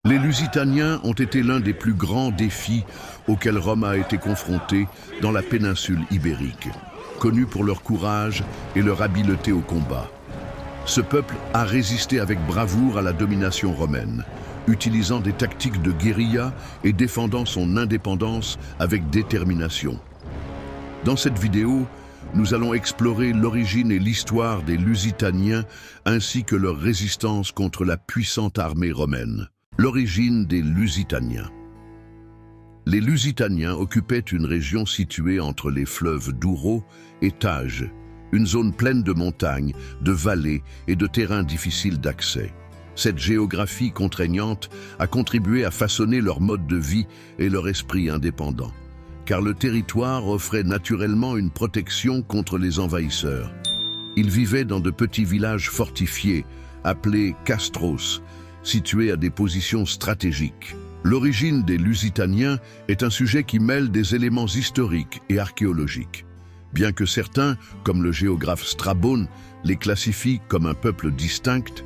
Les Lusitaniens ont été l'un des plus grands défis auxquels Rome a été confrontée dans la péninsule ibérique, connus pour leur courage et leur habileté au combat. Ce peuple a résisté avec bravoure à la domination romaine, utilisant des tactiques de guérilla et défendant son indépendance avec détermination. Dans cette vidéo, nous allons explorer l'origine et l'histoire des Lusitaniens ainsi que leur résistance contre la puissante armée romaine. L'origine des Lusitaniens. Les Lusitaniens occupaient une région située entre les fleuves Douro et Tage, une zone pleine de montagnes, de vallées et de terrains difficiles d'accès. Cette géographie contraignante a contribué à façonner leur mode de vie et leur esprit indépendant, car le territoire offrait naturellement une protection contre les envahisseurs. Ils vivaient dans de petits villages fortifiés, appelés castros, situés à des positions stratégiques. L'origine des Lusitaniens est un sujet qui mêle des éléments historiques et archéologiques. Bien que certains, comme le géographe Strabon, les classifient comme un peuple distinct,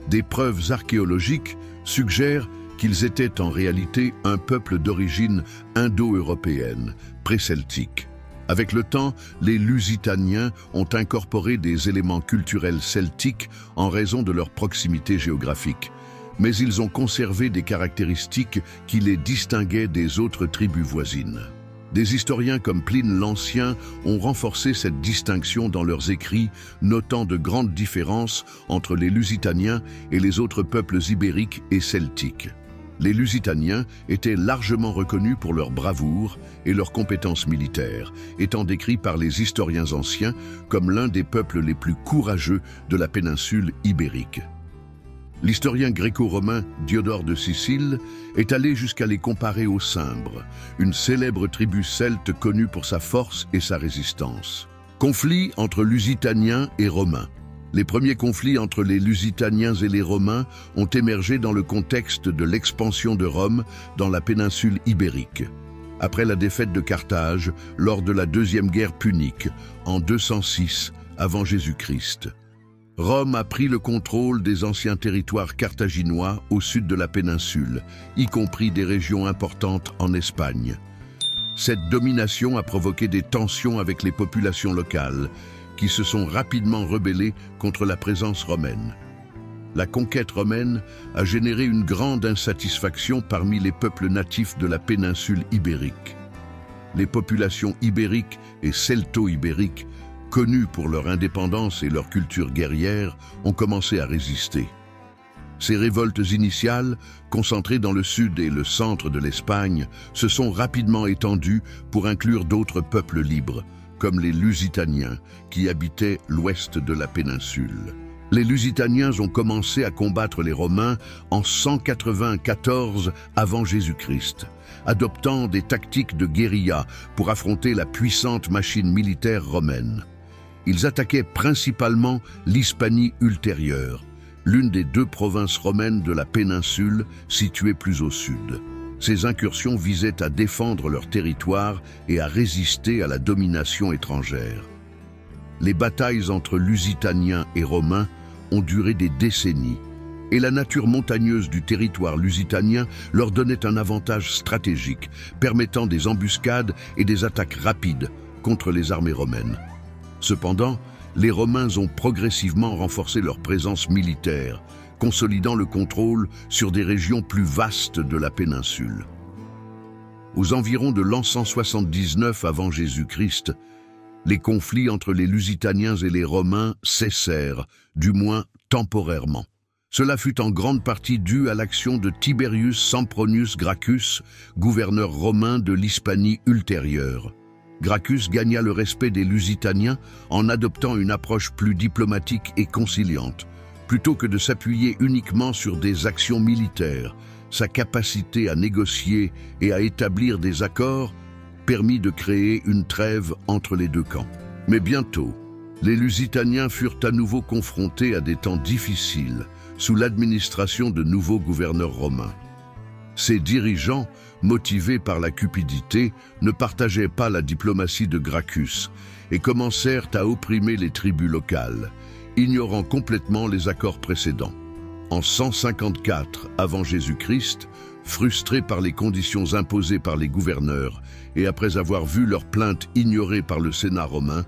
des preuves archéologiques suggèrent qu'ils étaient en réalité un peuple d'origine indo-européenne, pré-celtique. Avec le temps, les Lusitaniens ont incorporé des éléments culturels celtiques en raison de leur proximité géographique, mais ils ont conservé des caractéristiques qui les distinguaient des autres tribus voisines. Des historiens comme Pline l'Ancien ont renforcé cette distinction dans leurs écrits, notant de grandes différences entre les Lusitaniens et les autres peuples ibériques et celtiques. Les Lusitaniens étaient largement reconnus pour leur bravoure et leurs compétences militaires, étant décrits par les historiens anciens comme l'un des peuples les plus courageux de la péninsule ibérique. L'historien gréco-romain Diodore de Sicile est allé jusqu'à les comparer aux Cimbres, une célèbre tribu celte connue pour sa force et sa résistance. Conflit entre Lusitaniens et Romains. Les premiers conflits entre les Lusitaniens et les Romains ont émergé dans le contexte de l'expansion de Rome dans la péninsule ibérique. Après la défaite de Carthage lors de la Deuxième Guerre punique, en 206 avant Jésus-Christ. Rome a pris le contrôle des anciens territoires carthaginois au sud de la péninsule, y compris des régions importantes en Espagne. Cette domination a provoqué des tensions avec les populations locales, qui se sont rapidement rebellées contre la présence romaine. La conquête romaine a généré une grande insatisfaction parmi les peuples natifs de la péninsule ibérique. Les populations ibériques et celto-ibériques, connus pour leur indépendance et leur culture guerrière, ont commencé à résister. Ces révoltes initiales, concentrées dans le sud et le centre de l'Espagne, se sont rapidement étendues pour inclure d'autres peuples libres, comme les Lusitaniens, qui habitaient l'ouest de la péninsule. Les Lusitaniens ont commencé à combattre les Romains en 194 avant Jésus-Christ, adoptant des tactiques de guérilla pour affronter la puissante machine militaire romaine. Ils attaquaient principalement l'Hispanie ultérieure, l'une des deux provinces romaines de la péninsule située plus au sud. Ces incursions visaient à défendre leur territoire et à résister à la domination étrangère. Les batailles entre Lusitaniens et Romains ont duré des décennies, et la nature montagneuse du territoire lusitanien leur donnait un avantage stratégique, permettant des embuscades et des attaques rapides contre les armées romaines. Cependant, les Romains ont progressivement renforcé leur présence militaire, consolidant le contrôle sur des régions plus vastes de la péninsule. Aux environs de l'an 179 avant Jésus-Christ, les conflits entre les Lusitaniens et les Romains cessèrent, du moins temporairement. Cela fut en grande partie dû à l'action de Tiberius Sempronius Gracchus, gouverneur romain de l'Hispanie ultérieure. Gracchus gagna le respect des Lusitaniens en adoptant une approche plus diplomatique et conciliante. Plutôt que de s'appuyer uniquement sur des actions militaires, sa capacité à négocier et à établir des accords permit de créer une trêve entre les deux camps. Mais bientôt, les Lusitaniens furent à nouveau confrontés à des temps difficiles sous l'administration de nouveaux gouverneurs romains. Ces dirigeants, motivés par la cupidité, ne partageaient pas la diplomatie de Gracchus et commencèrent à opprimer les tribus locales, ignorant complètement les accords précédents. En 154 avant Jésus-Christ, frustrés par les conditions imposées par les gouverneurs et après avoir vu leurs plaintes ignorées par le Sénat romain,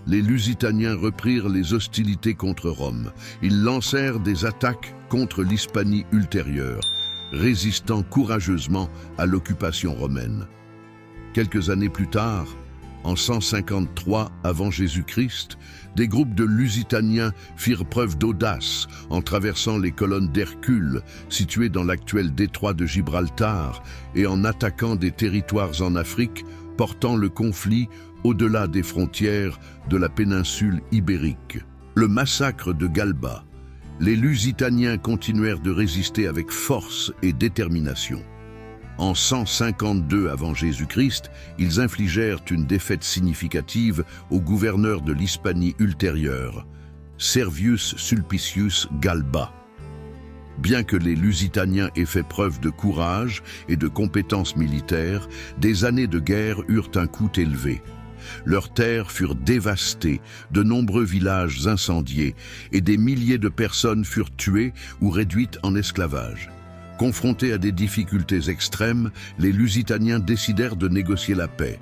les Lusitaniens reprirent les hostilités contre Rome. Ils lancèrent des attaques contre l'Hispanie ultérieure, résistant courageusement à l'occupation romaine. Quelques années plus tard, en 153 avant Jésus-Christ, des groupes de Lusitaniens firent preuve d'audace en traversant les colonnes d'Hercule, situées dans l'actuel détroit de Gibraltar, et en attaquant des territoires en Afrique, portant le conflit au-delà des frontières de la péninsule ibérique. Le massacre de Galba. Les Lusitaniens continuèrent de résister avec force et détermination. En 152 avant Jésus-Christ, ils infligèrent une défaite significative au gouverneur de l'Hispanie ultérieure, Servius Sulpicius Galba. Bien que les Lusitaniens aient fait preuve de courage et de compétences militaires, des années de guerre eurent un coût élevé. Leurs terres furent dévastées, de nombreux villages incendiés et des milliers de personnes furent tuées ou réduites en esclavage. Confrontés à des difficultés extrêmes, les Lusitaniens décidèrent de négocier la paix.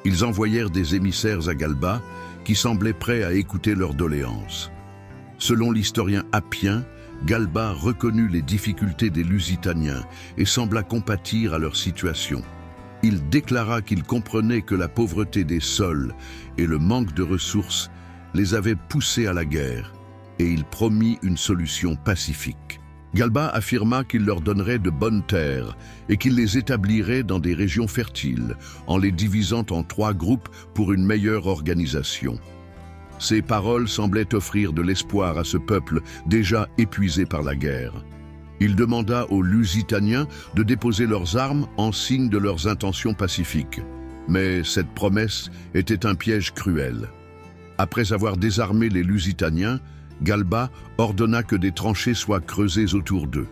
Ils envoyèrent des émissaires à Galba, qui semblaient prêts à écouter leurs doléances. Selon l'historien Appien, Galba reconnut les difficultés des Lusitaniens et sembla compatir à leur situation. Il déclara qu'il comprenait que la pauvreté des sols et le manque de ressources les avaient poussés à la guerre, et il promit une solution pacifique. Galba affirma qu'il leur donnerait de bonnes terres et qu'il les établirait dans des régions fertiles, en les divisant en 3 groupes pour une meilleure organisation. Ces paroles semblaient offrir de l'espoir à ce peuple déjà épuisé par la guerre. Il demanda aux Lusitaniens de déposer leurs armes en signe de leurs intentions pacifiques. Mais cette promesse était un piège cruel. Après avoir désarmé les Lusitaniens, Galba ordonna que des tranchées soient creusées autour d'eux.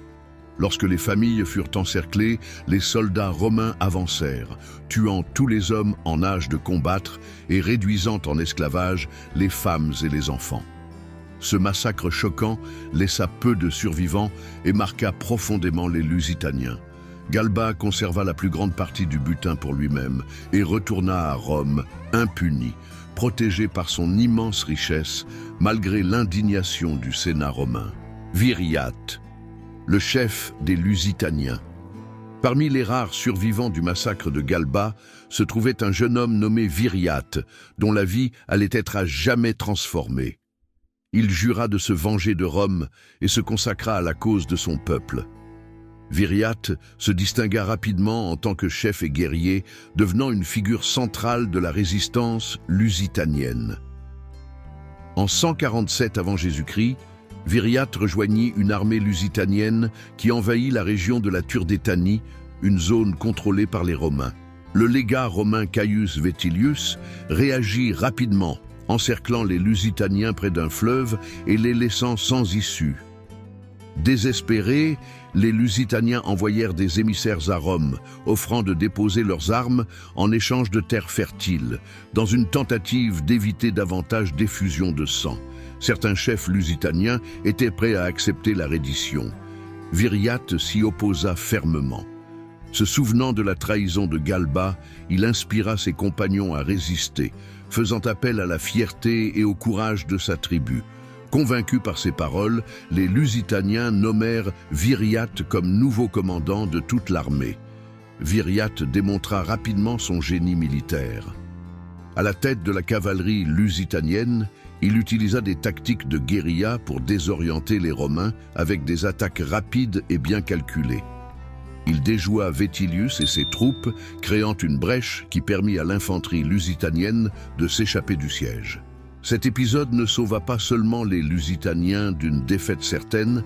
Lorsque les familles furent encerclées, les soldats romains avancèrent, tuant tous les hommes en âge de combattre et réduisant en esclavage les femmes et les enfants. Ce massacre choquant laissa peu de survivants et marqua profondément les Lusitaniens. Galba conserva la plus grande partie du butin pour lui-même et retourna à Rome, impuni, protégé par son immense richesse, malgré l'indignation du Sénat romain. Viriate, le chef des Lusitaniens. Parmi les rares survivants du massacre de Galba se trouvait un jeune homme nommé Viriate, dont la vie allait être à jamais transformée. Il jura de se venger de Rome et se consacra à la cause de son peuple. Viriate se distingua rapidement en tant que chef et guerrier, devenant une figure centrale de la résistance lusitanienne. En 147 avant Jésus-Christ, Viriate rejoignit une armée lusitanienne qui envahit la région de la Turdétanie, une zone contrôlée par les Romains. Le légat romain Caius Vetilius réagit rapidement, encerclant les Lusitaniens près d'un fleuve et les laissant sans issue. Désespérés, les Lusitaniens envoyèrent des émissaires à Rome, offrant de déposer leurs armes en échange de terres fertiles, dans une tentative d'éviter davantage d'effusion de sang. Certains chefs lusitaniens étaient prêts à accepter la reddition. Viriate s'y opposa fermement. Se souvenant de la trahison de Galba, il inspira ses compagnons à résister, faisant appel à la fierté et au courage de sa tribu. Convaincus par ces paroles, les Lusitaniens nommèrent Viriate comme nouveau commandant de toute l'armée. Viriate démontra rapidement son génie militaire. À la tête de la cavalerie lusitanienne, il utilisa des tactiques de guérilla pour désorienter les Romains avec des attaques rapides et bien calculées. Il déjoua Vetilius et ses troupes, créant une brèche qui permit à l'infanterie lusitanienne de s'échapper du siège. Cet épisode ne sauva pas seulement les Lusitaniens d'une défaite certaine,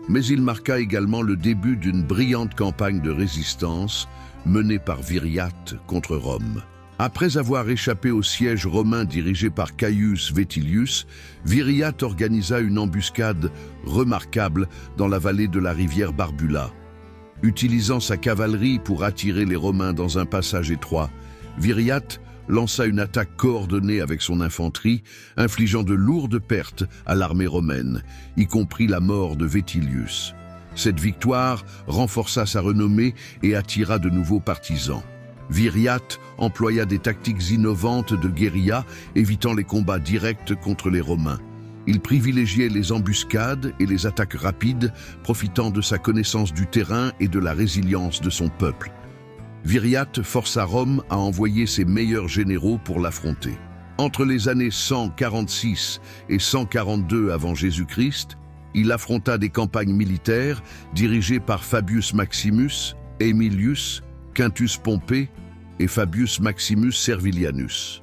mais il marqua également le début d'une brillante campagne de résistance menée par Viriate contre Rome. Après avoir échappé au siège romain dirigé par Caius Vetilius, Viriate organisa une embuscade remarquable dans la vallée de la rivière Barbula. Utilisant sa cavalerie pour attirer les Romains dans un passage étroit, Viriate lança une attaque coordonnée avec son infanterie, infligeant de lourdes pertes à l'armée romaine, y compris la mort de Vetilius. Cette victoire renforça sa renommée et attira de nouveaux partisans. Viriate employa des tactiques innovantes de guérilla, évitant les combats directs contre les Romains. Il privilégiait les embuscades et les attaques rapides, profitant de sa connaissance du terrain et de la résilience de son peuple. Viriate força Rome à envoyer ses meilleurs généraux pour l'affronter. Entre les années 146 et 142 avant Jésus-Christ, il affronta des campagnes militaires dirigées par Fabius Maximus, Aemilius, Quintus Pompée et Fabius Maximus Servilianus.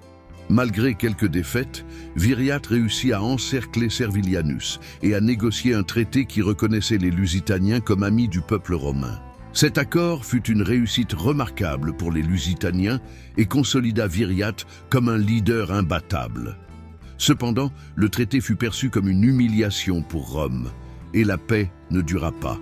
Malgré quelques défaites, Viriate réussit à encercler Servilianus et à négocier un traité qui reconnaissait les Lusitaniens comme amis du peuple romain. Cet accord fut une réussite remarquable pour les Lusitaniens et consolida Viriate comme un leader imbattable. Cependant, le traité fut perçu comme une humiliation pour Rome, et la paix ne dura pas.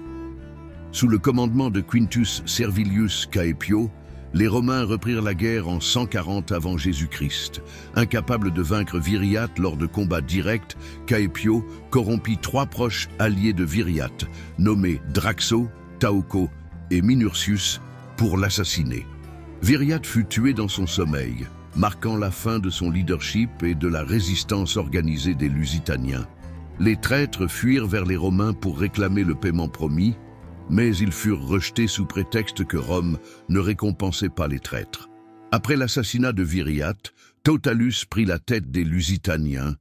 Sous le commandement de Quintus Servilius Caepio, les Romains reprirent la guerre en 140 avant Jésus-Christ. Incapable de vaincre Viriate lors de combats directs, Caepio corrompit 3 proches alliés de Viriate, nommés Draxo, Tauco et Minurcius, pour l'assassiner. Viriate fut tué dans son sommeil, marquant la fin de son leadership et de la résistance organisée des Lusitaniens. Les traîtres fuirent vers les Romains pour réclamer le paiement promis, mais ils furent rejetés sous prétexte que Rome ne récompensait pas les traîtres. Après l'assassinat de Viriate, Tautalus prit la tête des Lusitaniens,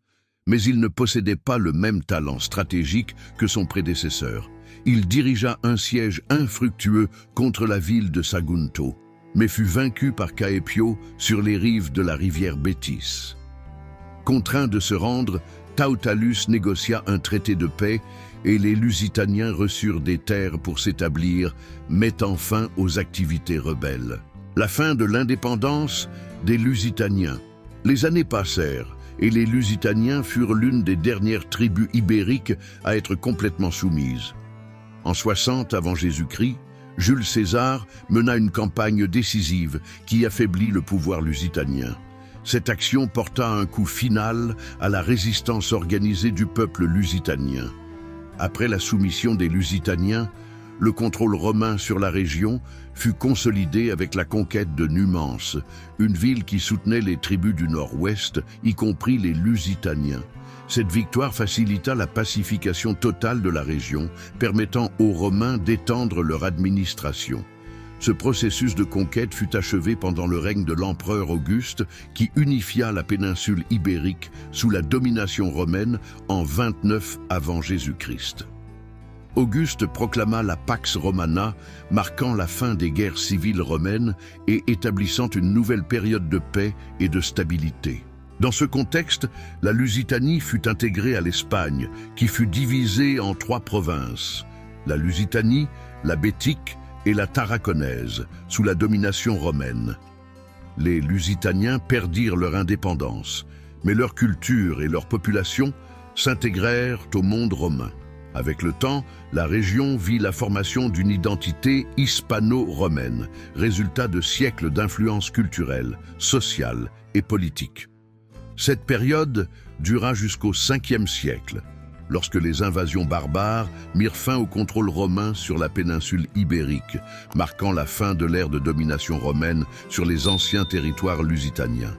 mais il ne possédait pas le même talent stratégique que son prédécesseur. Il dirigea un siège infructueux contre la ville de Sagunto, mais fut vaincu par Caepio sur les rives de la rivière Bétis. Contraint de se rendre, Tautalus négocia un traité de paix et les Lusitaniens reçurent des terres pour s'établir, mettant fin aux activités rebelles. La fin de l'indépendance des Lusitaniens. Les années passèrent et les Lusitaniens furent l'une des dernières tribus ibériques à être complètement soumises. En 60 avant Jésus-Christ, Jules César mena une campagne décisive qui affaiblit le pouvoir lusitanien. Cette action porta un coup final à la résistance organisée du peuple lusitanien. Après la soumission des Lusitaniens, le contrôle romain sur la région fut consolidé avec la conquête de Numance, une ville qui soutenait les tribus du nord-ouest, y compris les Lusitaniens. Cette victoire facilita la pacification totale de la région, permettant aux Romains d'étendre leur administration. Ce processus de conquête fut achevé pendant le règne de l'empereur Auguste, qui unifia la péninsule ibérique sous la domination romaine en 29 avant Jésus-Christ. Auguste proclama la Pax Romana, marquant la fin des guerres civiles romaines et établissant une nouvelle période de paix et de stabilité. Dans ce contexte, la Lusitanie fut intégrée à l'Espagne, qui fut divisée en 3 provinces: la Lusitanie, la Bétique et la Tarraconaise, sous la domination romaine. Les Lusitaniens perdirent leur indépendance, mais leur culture et leur population s'intégrèrent au monde romain. Avec le temps, la région vit la formation d'une identité hispano-romaine, résultat de siècles d'influences culturelles, sociales et politiques. Cette période dura jusqu'au 5e siècle, lorsque les invasions barbares mirent fin au contrôle romain sur la péninsule ibérique, marquant la fin de l'ère de domination romaine sur les anciens territoires lusitaniens.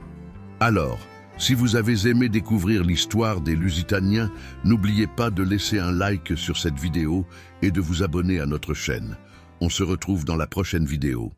Alors, si vous avez aimé découvrir l'histoire des Lusitaniens, n'oubliez pas de laisser un like sur cette vidéo et de vous abonner à notre chaîne. On se retrouve dans la prochaine vidéo.